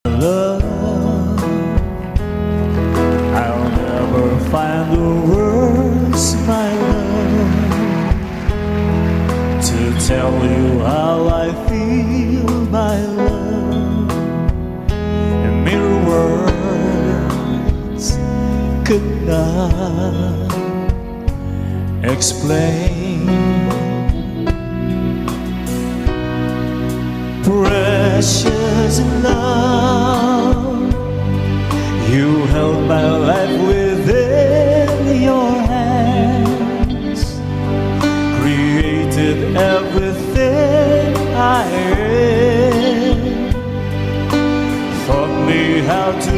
love. I'll never find the words, my love, to tell you how I feel, my love. And mere words could not explain. Precious love, you held my life within your hands, created everything I am, taught me how to